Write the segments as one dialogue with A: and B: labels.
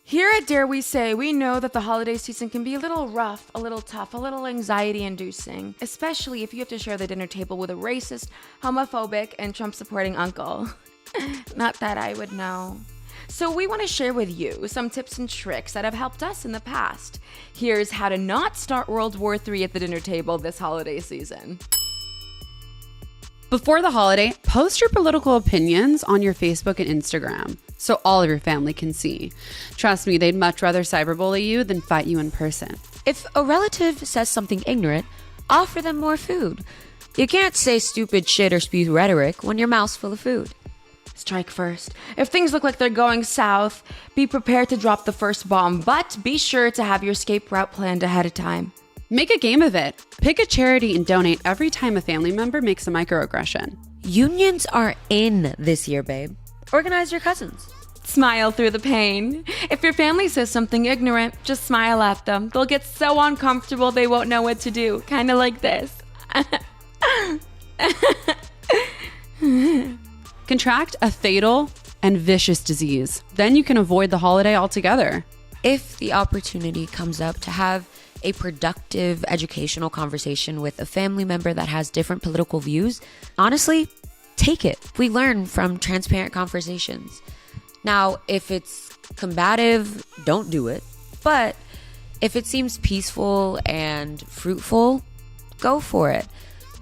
A: Here at Dare We Say, we know that the holiday season can be a little rough, a little tough, a little anxiety-inducing, especially if you have to share the dinner table with a racist, homophobic, and Trump-supporting uncle. Not that I would know. So we want to share with you some tips and tricks that have helped us in the past. Here's how to not start World War III at the dinner table this holiday season.
B: Before the holiday, post your political opinions on your Facebook and Instagram so all of your family can see. Trust me, they'd much rather cyberbully you than fight you in person.
C: If a relative says something ignorant, offer them more food. You can't say stupid shit or spew rhetoric when your mouth's full of food.
A: Strike first. If things look like they're going south, be prepared to drop the first bomb, but be sure to have your escape route planned ahead of time.
B: Make a game of it. Pick a charity and donate every time a family member makes a microaggression.
C: Unions are in this year, babe. Organize your cousins.
A: Smile through the pain. If your family says something ignorant, just smile at them. They'll get so uncomfortable they won't know what to do. Kind of like this.
B: Contract a fatal and vicious disease. Then you can avoid the holiday altogether.
C: If the opportunity comes up to have a productive educational conversation with a family member that has different political views, honestly, take it. We learn from transparent conversations. Now, if it's combative, don't do it. But if it seems peaceful and fruitful, go for it.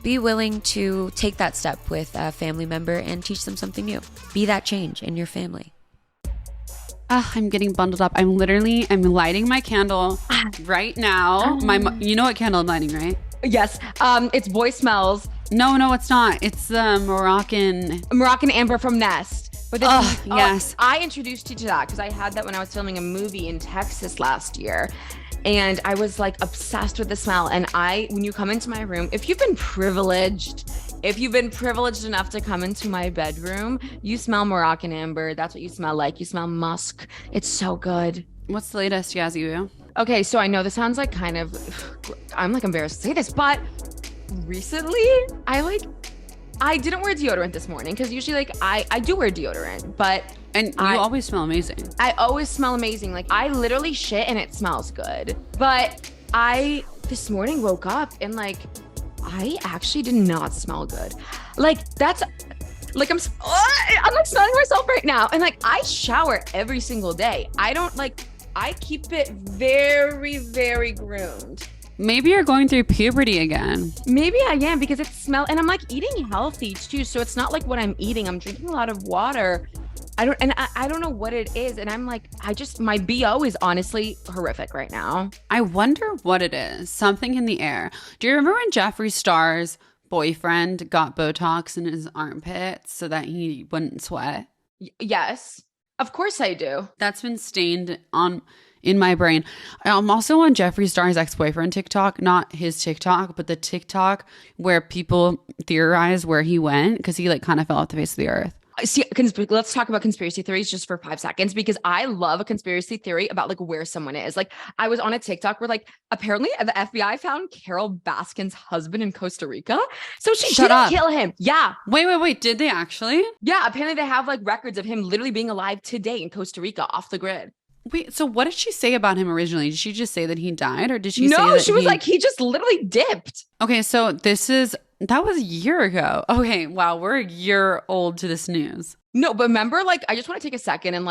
C: Be willing to take that step with a family member and teach them something new. Be that change in your family.
B: I'm getting bundled up. I'm lighting my candle right now. You know what candle I'm lighting, right?
A: Yes. It's Boy Smells.
B: No, it's not. It's the Moroccan
A: Amber from Nest. But
B: yes.
A: I introduced you to that because I had that when I was filming a movie in Texas last year. And I was like obsessed with the smell. And when you come into my room, if you've been privileged enough to come into my bedroom, you smell Moroccan Amber. That's what you smell like. You smell musk. It's so good.
B: What's the latest, Yazzie?
A: Okay, so I know this sounds like I'm like embarrassed to say this, but recently I didn't wear deodorant this morning because usually I do wear deodorant, but
B: you always smell amazing.
A: I always smell amazing. Like I literally shit and it smells good. But I this morning woke up and I actually did not smell good. I'm like smelling myself right now. And I shower every single day. I keep it very, very groomed.
B: Maybe you're going through puberty again. Maybe
A: I am because it smells, and I'm eating healthy too. So it's not like what I'm eating. I'm drinking a lot of water. I don't know what it is. And I'm my BO is honestly horrific right now.
B: I wonder what it is. Something in the air. Do you remember when Jeffree Star's boyfriend got Botox in his armpits so that he wouldn't sweat?
A: Yes, of course I do.
B: That's been stained in my brain. I'm also on Jeffree Star's ex-boyfriend TikTok, not his TikTok, but the TikTok where people theorize where he went because he kind of fell off the face of the earth.
A: See, let's talk about conspiracy theories just for 5 seconds because I love a conspiracy theory about where someone is. I was on a TikTok where apparently the FBI found Carol Baskin's husband in Costa Rica. So she didn't kill him. Yeah.
B: Wait. Did they actually?
A: Yeah. Apparently they have records of him literally being alive today in Costa Rica off the grid.
B: Wait, so what did she say about him originally? Did she just say that he died or did she say that
A: No, she was he just literally dipped.
B: Okay, so that was a year ago. Okay, wow, we're a year old to this news.
A: No, but remember, I just want to take a second and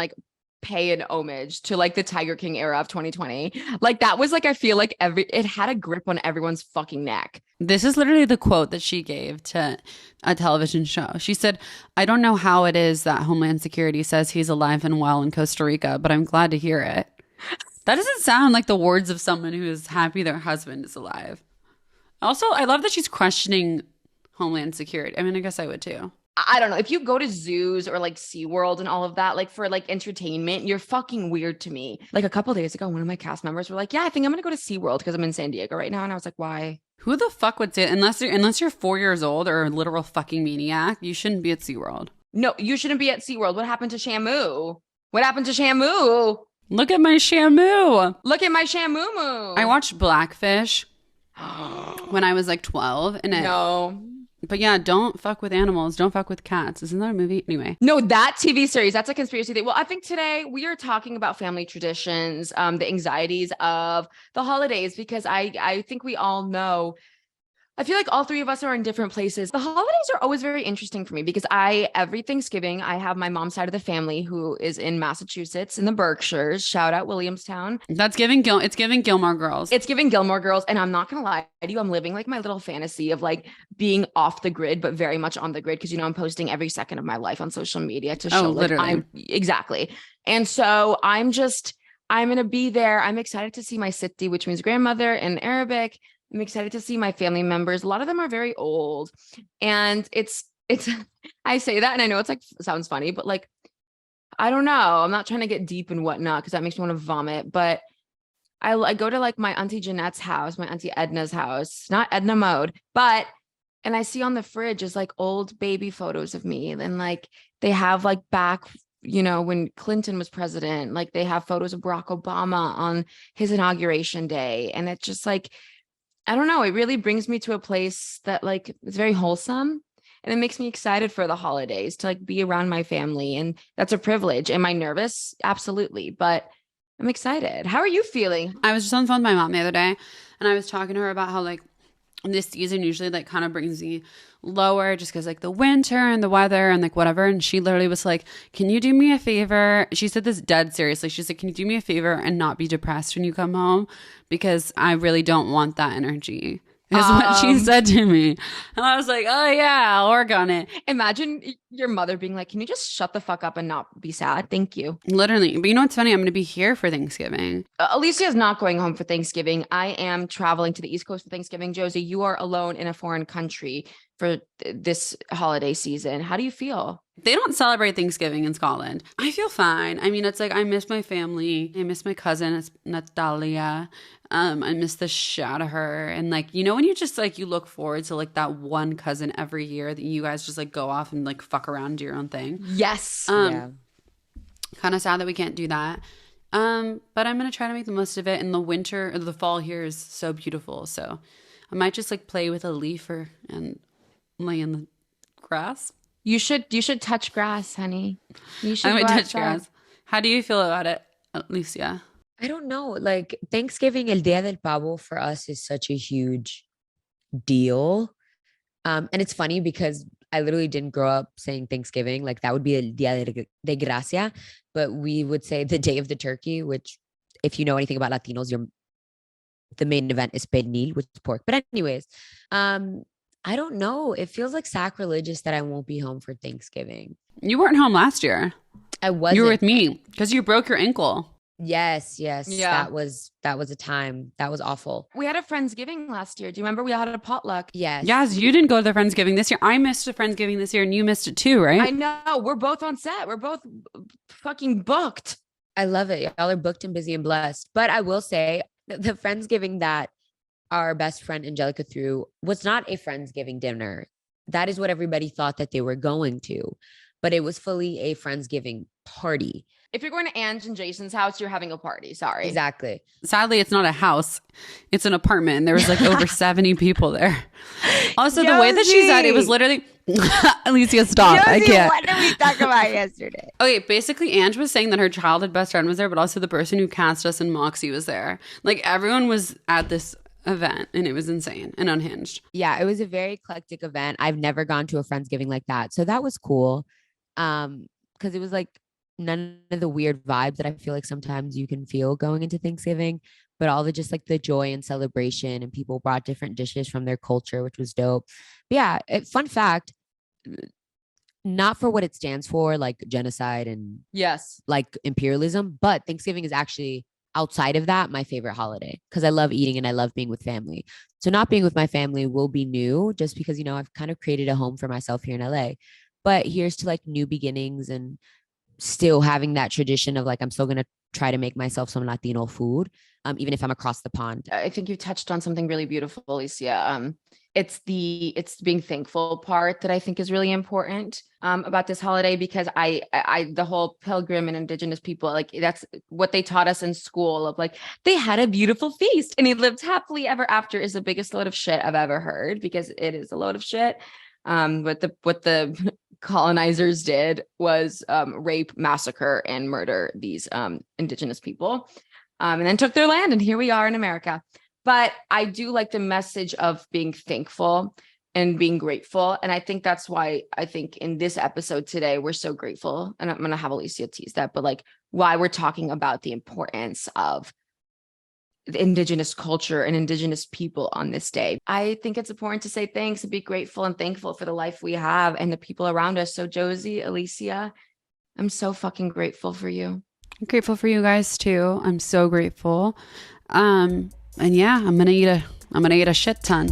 A: pay an homage to the Tiger King era of 2020. That was I feel it had a grip on everyone's fucking neck.
B: This is literally the quote that she gave to a television show. She said, "I don't know how it is that Homeland Security says he's alive and well in Costa Rica, but I'm glad to hear it." That doesn't sound like the words of someone who is happy their husband is alive. Also, I love that she's questioning Homeland Security. I mean, I guess I would too.
A: I don't know. If you go to zoos or SeaWorld and all of that, for entertainment, you're fucking weird to me. A couple of days ago, one of my cast members were yeah, I think I'm going to go to SeaWorld because I'm in San Diego right now. And I was why?
B: Who the fuck would say it? Unless you're 4 years old or a literal fucking maniac, you shouldn't be at SeaWorld.
A: No, you shouldn't be at SeaWorld. What happened to Shamu? What happened to Shamu?
B: Look at my Shamu.
A: Look at my Shamu.
B: I watched Blackfish when I was 12. And But yeah, don't fuck with animals. Don't fuck with cats. Isn't that a movie? Anyway.
A: No, that TV series, that's a conspiracy thing. Well, I think today we are talking about family traditions, the anxieties of the holidays, because I think we all know, I feel like all three of us are in different places. The holidays are always very interesting for me because every Thanksgiving, I have my mom's side of the family who is in Massachusetts in the Berkshires. Shout out Williamstown.
B: It's giving Gilmore Girls.
A: It's giving Gilmore Girls. And I'm not going to lie to you, I'm living like my little fantasy of like being off the grid, but very much on the grid. Cause I'm posting every second of my life on social media to show
B: literally.
A: Exactly. And so I'm going to be there. I'm excited to see my Sitti, which means grandmother in Arabic. I'm excited to see my family members. A lot of them are very old, and it's, I say that and I know it's like, sounds funny, but like, I don't know. I'm not trying to get deep and whatnot because that makes me want to vomit, but I go to like my auntie Jeanette's house, my auntie Edna's house, not Edna Mode, and I see on the fridge is like old baby photos of me. And like, they have like back, when Clinton was president, like they have photos of Barack Obama on his inauguration day. And it's just like, I don't know. It really brings me to a place that like it's very wholesome, and it makes me excited for the holidays to like be around my family. And that's a privilege. Am I nervous? Absolutely. But I'm excited. How are you feeling?
B: I was just on the phone with my mom the other day, and I was talking to her about how like this season usually like kind of brings me lower just because like the winter and the weather and like whatever. And she literally was like, can you do me a favor? She said this dead seriously. She's like, can you do me a favor and not be depressed when you come home? Because I really don't want that energy. Is what she said to me. And I was like, oh yeah, I'll work on it.
A: Imagine your mother being like, can you just shut the fuck up and not be sad? Thank you.
B: Literally. But you know what's funny? I'm going to be here for Thanksgiving.
A: Alycia is not going home for Thanksgiving. I am traveling to the East Coast for Thanksgiving. Josie, you are alone in a foreign country for this holiday season. How do you feel?
B: They don't celebrate Thanksgiving in Scotland. I feel fine. I mean, it's like I miss my family. I miss my cousin. It's Natalia. I miss the shit out of her. And like, when you just like, you look forward to like that one cousin every year that you guys just like go off and like fuck around and do your own thing.
A: Yes.
B: Yeah. Kind of sad that we can't do that. But I'm going to try to make the most of it. And the winter or the fall here is so beautiful. So I might just like play with a leaf and lay in the grass.
A: You should touch grass, honey. You should
B: I might touch grass. How do you feel about it, Alycia?
C: I don't know. Like Thanksgiving, El Día del Pavo for us is such a huge deal. And it's funny because I literally didn't grow up saying Thanksgiving. Like that would be El Día de Gracia, but we would say the day of the turkey, which if you know anything about Latinos, the main event is pernil, which is pork. But anyways, I don't know. It feels like sacrilegious that I won't be home for Thanksgiving.
B: You weren't home last year.
C: I wasn't.
B: You were with me because you broke your ankle.
C: Yes.
A: Yeah.
C: That was a time. That was awful.
A: We had a Friendsgiving last year. Do you remember we had a potluck?
C: Yes.
B: Yes, you didn't go to the Friendsgiving this year. I missed a Friendsgiving this year and you missed it too, right?
A: I know. We're both on set. We're both fucking booked.
C: I love it. Y'all are booked and busy and blessed. But I will say the Friendsgiving that our best friend Angelica threw was not a Friendsgiving dinner. That is what everybody thought that they were going to, but it was fully a Friendsgiving party.
A: If you're going to Ange and Jason's house, you're having a party. Sorry.
C: Exactly.
B: Sadly, it's not a house. It's an apartment. And there was like over 70 people there. Also, the way that she said it was literally, Alycia, stop.
C: Josie,
B: I can't.
C: What did we talk about yesterday?
B: Okay, basically, Ange was saying that her childhood best friend was there, but also the person who cast us in Moxie was there. Like everyone was at this event and it was insane and unhinged.
C: Yeah, it was a very eclectic event. I've never gone to a Friendsgiving like that. So that was cool. Because it was like none of the weird vibes that I feel like sometimes you can feel going into Thanksgiving, but all the just like the joy and celebration, and people brought different dishes from their culture, which was dope. But yeah, fun fact, not for what it stands for, like genocide and
A: Yes,
C: like imperialism, but Thanksgiving is actually, outside of that, my favorite holiday because I love eating and I love being with family. So not being with my family will be new just because, I've kind of created a home for myself here in LA, but here's to like new beginnings and still having that tradition of like, I'm still going to try to make myself some Latino food, even if I'm across the pond.
A: I think you touched on something really beautiful, Alycia. It's being thankful part that I think is really important about this holiday, because I the whole pilgrim and indigenous people, like that's what they taught us in school of like, they had a beautiful feast and he lived happily ever after is the biggest load of shit I've ever heard, because it is a load of shit. What the colonizers did was rape, massacre, and murder these indigenous people, and then took their land. And here we are in America. But I do like the message of being thankful and being grateful. And I think that's why I think in this episode today, we're so grateful. And I'm going to have Alycia tease that, but like why we're talking about the importance of the indigenous culture and indigenous people on this day. I think it's important to say thanks and be grateful and thankful for the life we have and the people around us. So Josie, Alycia, I'm so fucking grateful for you.
B: I'm grateful for you guys too. I'm so grateful. And yeah, I'm gonna eat a shit ton.